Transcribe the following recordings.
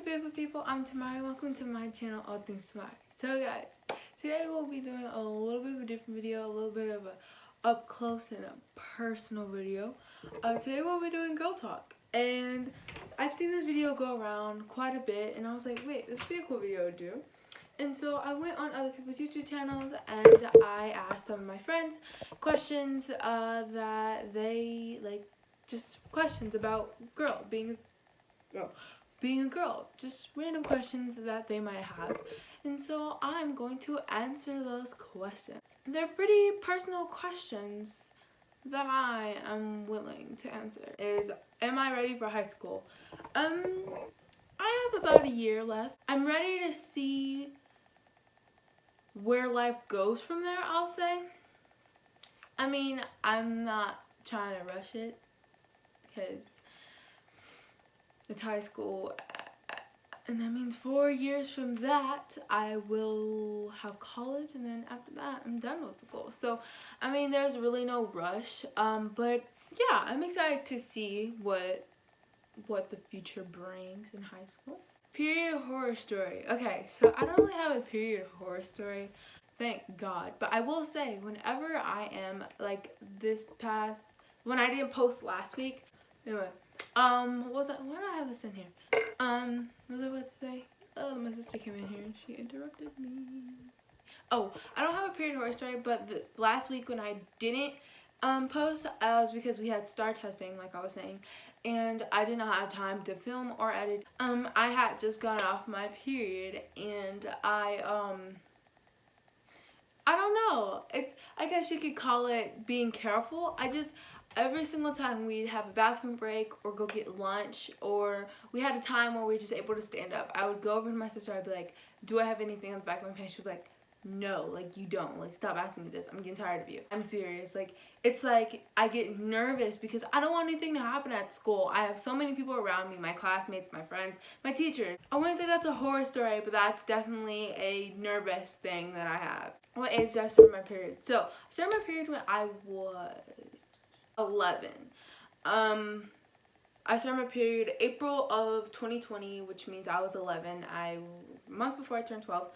beautiful people, I'm Temari. Welcome to my channel, All Things Temari. So guys, today we'll be doing a little bit of a different video, a little bit of a up close and a personal video. Today we'll be doing girl talk, and I've seen this video go around quite a bit, and I was like, wait, this would be a cool video to do. And so I went on other people's YouTube channels and I asked some of my friends questions that they like, just questions about being a girl, just random questions that they might have. And so I'm going to answer those questions. They're pretty personal questions that I am willing to answer. Am I ready for high school? I have about a year left. I'm ready to see where life goes from there, I'll say. I mean, I'm not trying to rush it because it's high school, and that means 4 years from that I will have college, and then after that I'm done with school. So I mean, there's really no rush, but yeah, I'm excited to see what the future brings in high school. Period horror story. Okay, so I don't really have a period horror story, thank God, but I will say, whenever I am like when I didn't post last week, anyway, what was that? Why do I have this in here? What was I about to say? Oh, my sister came in here and she interrupted me. Oh, I don't have a period horror story, but last week when I didn't post, was because we had STAR testing, like I was saying, and I did not have time to film or edit. I had just gone off my period, and I don't know. I guess you could call it being careful. Every single time we'd have a bathroom break or go get lunch, or we had a time where we were just able to stand up, I would go over to my sister, I'd be like, do I have anything on the back of my pants? She'd be like, no, like, you don't. Like, stop asking me this. I'm getting tired of you. I'm serious. Like, it's like I get nervous because I don't want anything to happen at school. I have so many people around me, my classmates, my friends, my teachers. I wouldn't say that's a horror story, but that's definitely a nervous thing that I have. What age did I start my period? So, I started my period when I was 11. I started my period April of 2020, which means I was 11. A month before I turned 12.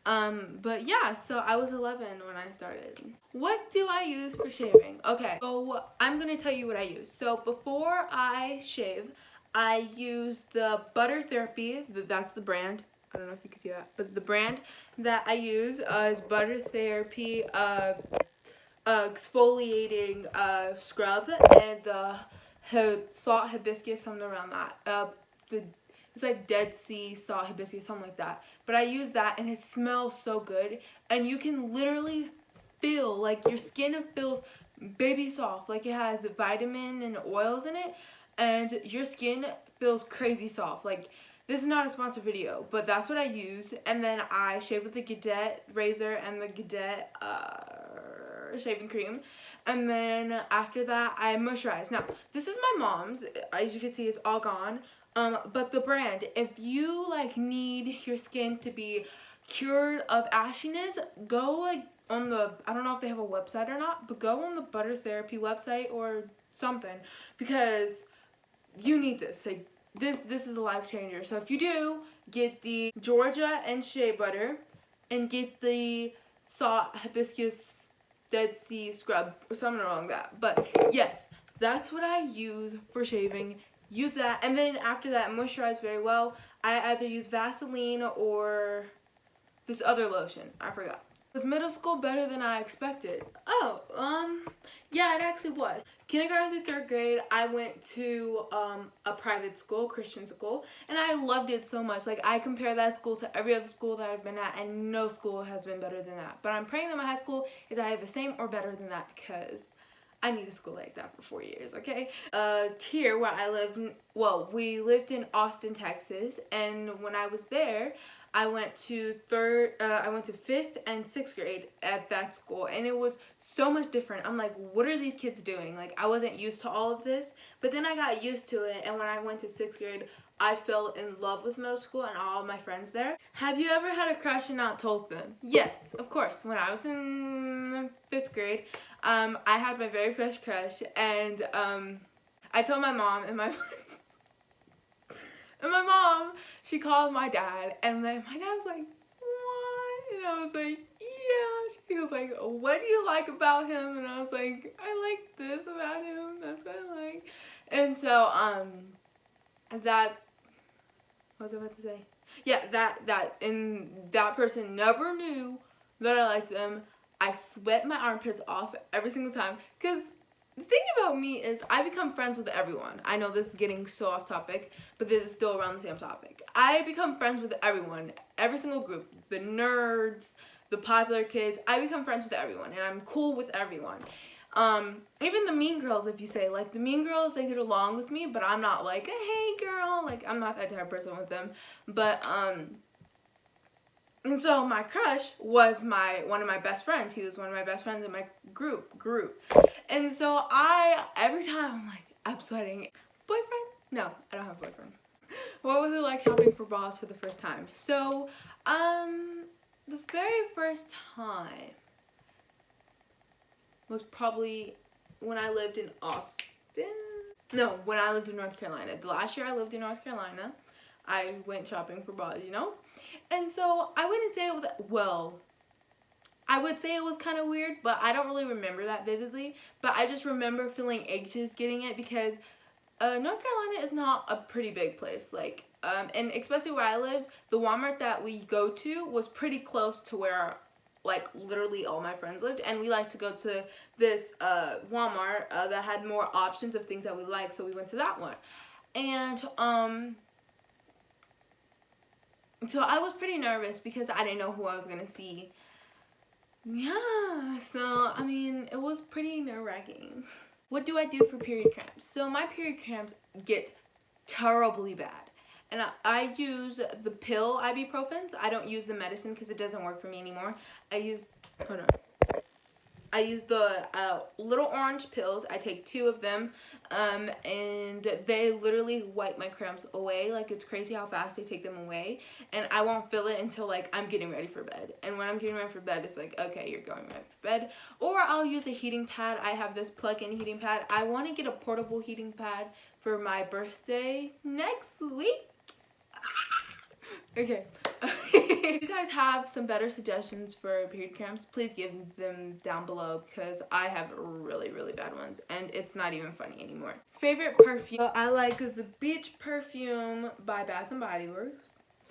But yeah, so I was 11 when I started. What do I use for shaving? Okay, so I'm gonna tell you what I use. So before I shave, I use the Butter Therapy. That's the brand. I don't know if you can see that, but the brand that I use is Butter Therapy exfoliating scrub, and the salt hibiscus, something around that. It's like Dead Sea salt hibiscus, something like that. But I use that, and it smells so good, and you can literally feel like your skin feels baby soft, like it has vitamin and oils in it, and your skin feels crazy soft. Like, this is not a sponsored video, but that's what I use. And then I shave with the Cadet razor and the Cadet shaving cream, and then after that I moisturize. Now, this is my mom's. As you can see, it's all gone. But the brand, if you like need your skin to be cured of ashiness, go like on the, I don't know if they have a website or not, but go on the Butter Therapy website or something, because you need this. Like, this is a life changer. So if you do, get the Georgia and shea butter, and get the salt hibiscus Dead Sea scrub or something along that. But yes, that's what I use for shaving. Use that, and then after that, moisturize very well. I either use Vaseline or this other lotion. I forgot. Was middle school better than I expected? Oh, yeah, it actually was. Kindergarten through 3rd grade, I went to a private school, Christian school, and I loved it so much. Like, I compare that school to every other school that I've been at, and no school has been better than that. But I'm praying that my high school is either the same or better than that, because I need a school like that for 4 years, okay? Here where I live, well, we lived in Austin, Texas, and when I was there, I went to 5th and 6th grade at that school, and it was so much different. I'm like, what are these kids doing? Like, I wasn't used to all of this, but then I got used to it, and when I went to 6th grade, I fell in love with middle school and all of my friends there. Have you ever had a crush and not told them? Yes, of course. When I was in 5th grade, I had my very first crush, and I told my mom, and my And my mom, she called my dad, and then my dad was like, what? And I was like, yeah. He was like, what do you like about him? And I was like, I like this about him. That's what I like. And so, that, what was I about to say? Yeah, and that person never knew that I liked them. I sweat my armpits off every single time, because the thing about me is I become friends with everyone. I know this is getting so off topic, but this is still around the same topic. I become friends with everyone, every single group, the nerds, the popular kids. I become friends with everyone, and I'm cool with everyone. Even the mean girls, if you say, like, the mean girls, they get along with me, but I'm not like, hey girl, like, I'm not that type of person with them. But and so my crush was one of my best friends. He was one of my best friends in my group. And so every time I'm like, I'm sweating. Boyfriend? No, I don't have a boyfriend. What was it like shopping for bras for the first time? So, the very first time was probably when I lived in Austin. No, when I lived in North Carolina. The last year I lived in North Carolina, I went shopping for bras, you know? And so I wouldn't say it was, well, I would say it was kind of weird, but I don't really remember that vividly. But I just remember feeling anxious getting it because North Carolina is not a pretty big place. Like, and especially where I lived, the Walmart that we go to was pretty close to where, like, literally all my friends lived. And we like to go to this Walmart that had more options of things that we liked, so we went to that one. And so I was pretty nervous because I didn't know who I was gonna see. Yeah, so I mean, it was pretty nerve-wracking. What do I do for period cramps? So my period cramps get terribly bad. And I use the pill ibuprofens. I don't use the medicine because it doesn't work for me anymore. I use the little orange pills. I take 2 of them, and they literally wipe my cramps away. Like, it's crazy how fast they take them away, and I won't feel it until, like, I'm getting ready for bed. And when I'm getting ready for bed, it's like, okay, you're going right for bed. Or I'll use a heating pad. I have this plug-in heating pad. I want to get a portable heating pad for my birthday next week. Okay. If you guys have some better suggestions for period cramps, please give them down below because I have really, really bad ones and it's not even funny anymore. Favorite perfume? I like the Beach Perfume by Bath & Body Works.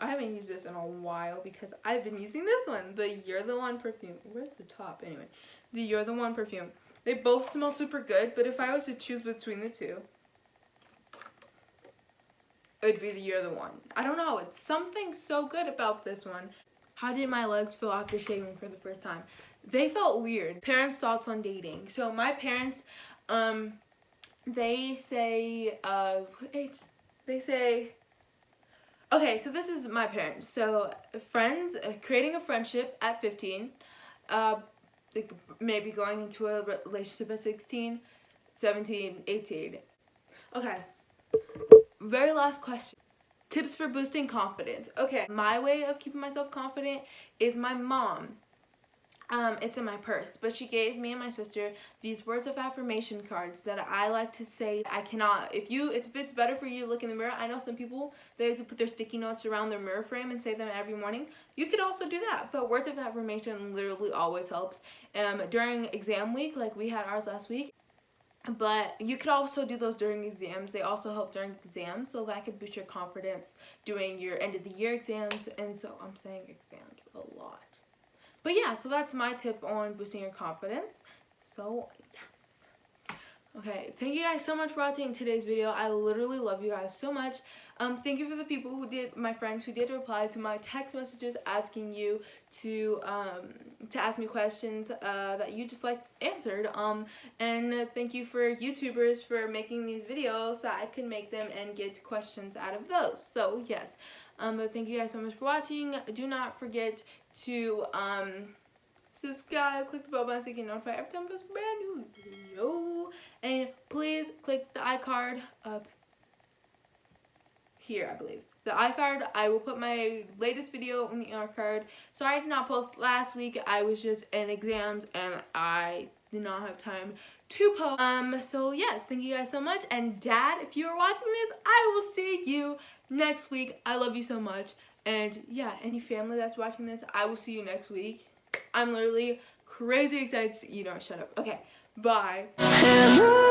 I haven't used this in a while because I've been using this one, the You're the One perfume. Where's the top? Anyway, the You're the One perfume. They both smell super good, but if I was to choose between the two, it would be the You're the One. I don't know, it's something so good about this one. How did my legs feel after shaving for the first time? They felt weird. Parents' thoughts on dating. So my parents, they say, okay, so this is my parents. So friends, creating a friendship at 15, maybe going into a relationship at 16, 17, 18. Okay. Very last question. Tips for boosting confidence. Okay, my way of keeping myself confident is my mom. It's in my purse, but she gave me and my sister these words of affirmation cards that I like to say. I cannot, if it's better for you to look in the mirror. I know some people, they like to put their sticky notes around their mirror frame and say them every morning. You could also do that, but words of affirmation literally always helps. During exam week, like we had ours last week, but you could also do those during exams. They also help during exams, so that could boost your confidence doing your end of the year exams. And so I'm saying exams a lot. But yeah, so that's my tip on boosting your confidence. So yeah. Okay, thank you guys so much for watching today's video. I literally love you guys so much. Thank you for the people who did, my friends who did reply to my text messages asking you to ask me questions that you just like answered. And thank you for YouTubers for making these videos so I can make them and get questions out of those. So yes, but thank you guys so much for watching. Do not forget to subscribe, click the bell button so you get notified every time I post a brand new video. And please click the iCard up here, I believe. The iCard, I will put my latest video in the iCard. Sorry I did not post last week. I was just in exams and I did not have time to post. So yes, thank you guys so much. And Dad, if you are watching this, I will see you next week. I love you so much. And yeah, any family that's watching this, I will see you next week. I'm literally crazy excited to, shut up. Okay, bye.